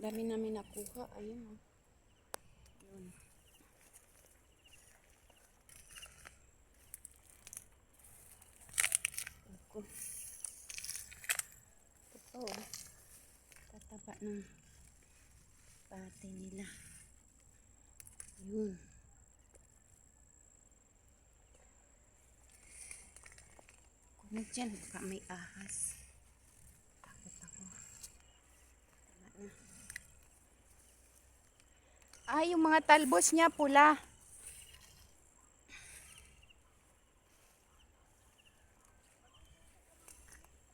dami namin nakuha. Ayun o. Yun. Ako. Ito po o. Tataba ng pati nila. Yun. Kumag dyan. Baka may ahas. Takot ako. Tama na. Ah, yung mga talbos niya pula.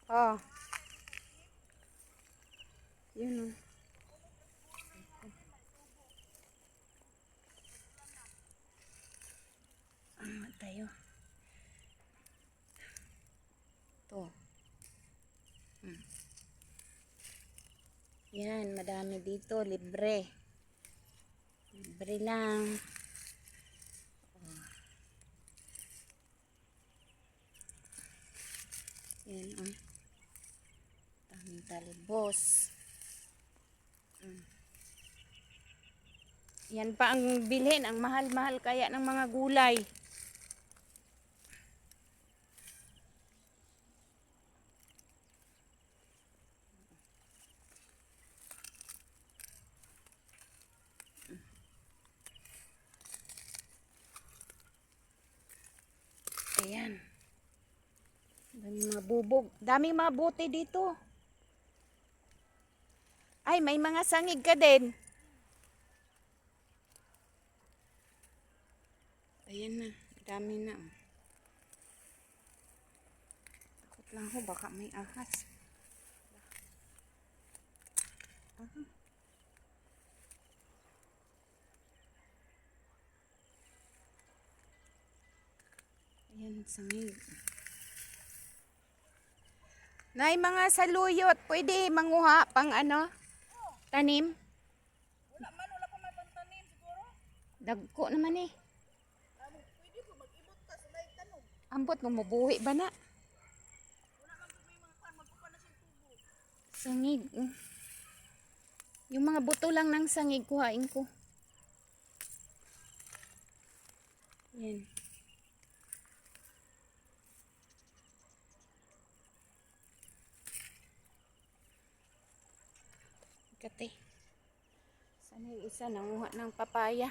Oh. Yun o. Tayo. Ito. Yan, madami dito. Libre. Libre lang. Yan o. Daming talbos. Yan pa ang bilhin. Ang mahal-mahal kaya ng mga gulay. Ayan. Daming mga bubog. Daming mga bote dito. Ay, may mga sangig ka din. Ayan na. Dami na. Takot lang ho. Baka may ahas. Ayan, sangig. Nay, mga saluyot. Pwede manguha pang ano? Tanim? Wala pa may pantanim siguro. Dagko naman eh. Pwede po mag-ibot ta sa may tanom. Ambot mo, mabuhi ba na? Wala man po may mga kan magkupa na siyang tubo. Sangig. Yung mga buto lang ng sangig, kuhain ko. Yan. Kate. Sana yung isa nanguha ng papaya.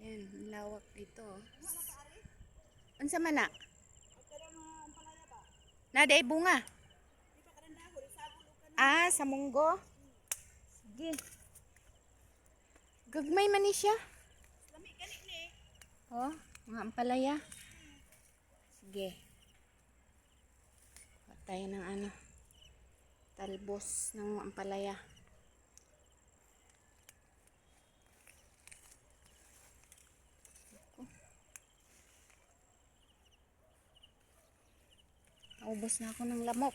Yan, lawak dito. Unsa man na? Naday bunga. Ah, sa munggo. Sige. Gagmay man ni siya. Lami gani ni. Oh, mga ampalaya. Sige. Patay ng ano. Talbos ng ampalaya. Naubos na ako ng lamok.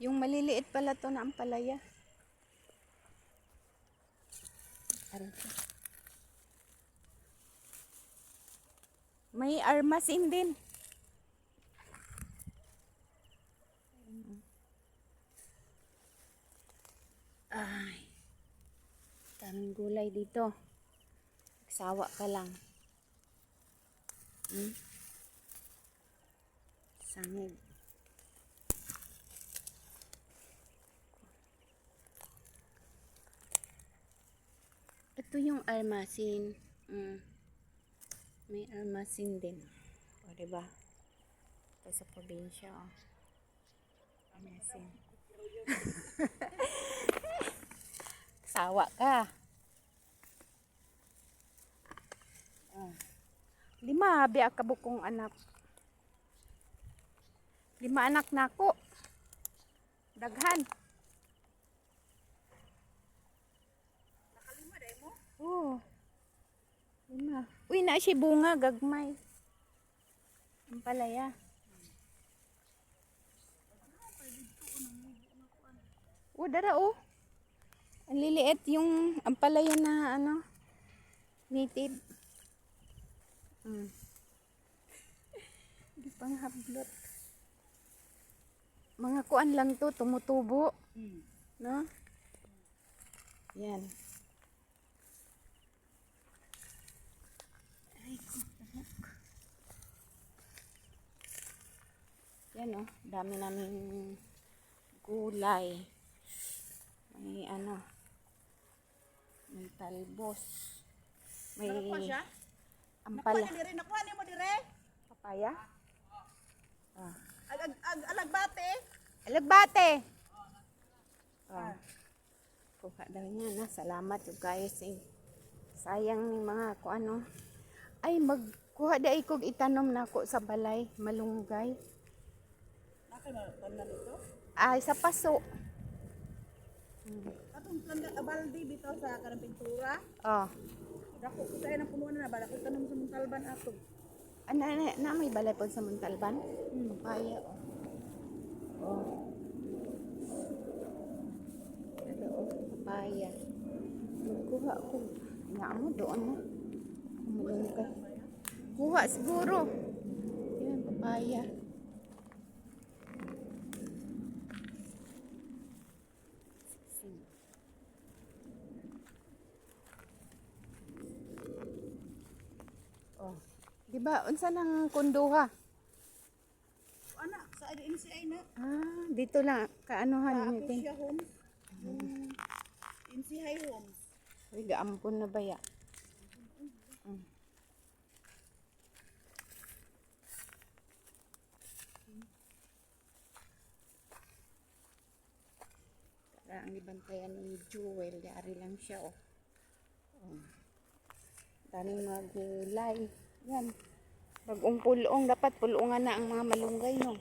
Yung maliliit pala to na ampalaya. May armasin din. Ay. Daming gulay dito. Sawa ka lang. Sangig. Ito yung armasin. May armasin din. O, diba? Ito sa probinsya, o. Armasin. Sawa ka. 5 biya kabukong anak. 5 anak nako. Daghan. Nakalima dai mo. Oh. 5. Uy, na siya bunga gagmay. Ang palaya. Oh, dara oh. Ang liliit yung ampalaya na ano, native. Di pang hablot. Mga kuan lang to, tumutubo. Hmm. No? Yan. Ay, kutak. Yan oh, dami naming gulay. May ano, may talbos. May Nakuha siya? Nakuha ampala. niya dire. Nakuha niya mo dire. Papaya? Ah. Alagbate. Alagbate! Ah. Kuha daw niya na. Salamat yung guys eh. Sayang ni mga kung ano. Ay, magkuha da ikog itanom na ako sa balay. Malunggay. Nakay na dito. Ay, sa paso. Atong baldi bitaw sa kanang pintura. Oh. Dako ko tayo ng punuan na bala ko tanom sa muntalban ato. Ano, na may balay po sa Muntalban? Papaya. Oh. Ano, oh, papaya. Magkuha ako. Nga mo, doon mo. Malunggay. Kuha siguro. Yan, papaya. Oh. Diba, unsa nang kunduha? Ana, sa ini si Aina. Ah, dito lang. Kaanuhan Sa natin. Acacia Homes. Insi High Homes. Uy, gaampon na ba ya? Tara, ang ibantayan ni Jewel. Dari lang siya, oh. Oh. Daming mga gulay. Yan. Bagong pulong. Dapat pulungan na ang mga malunggay, no?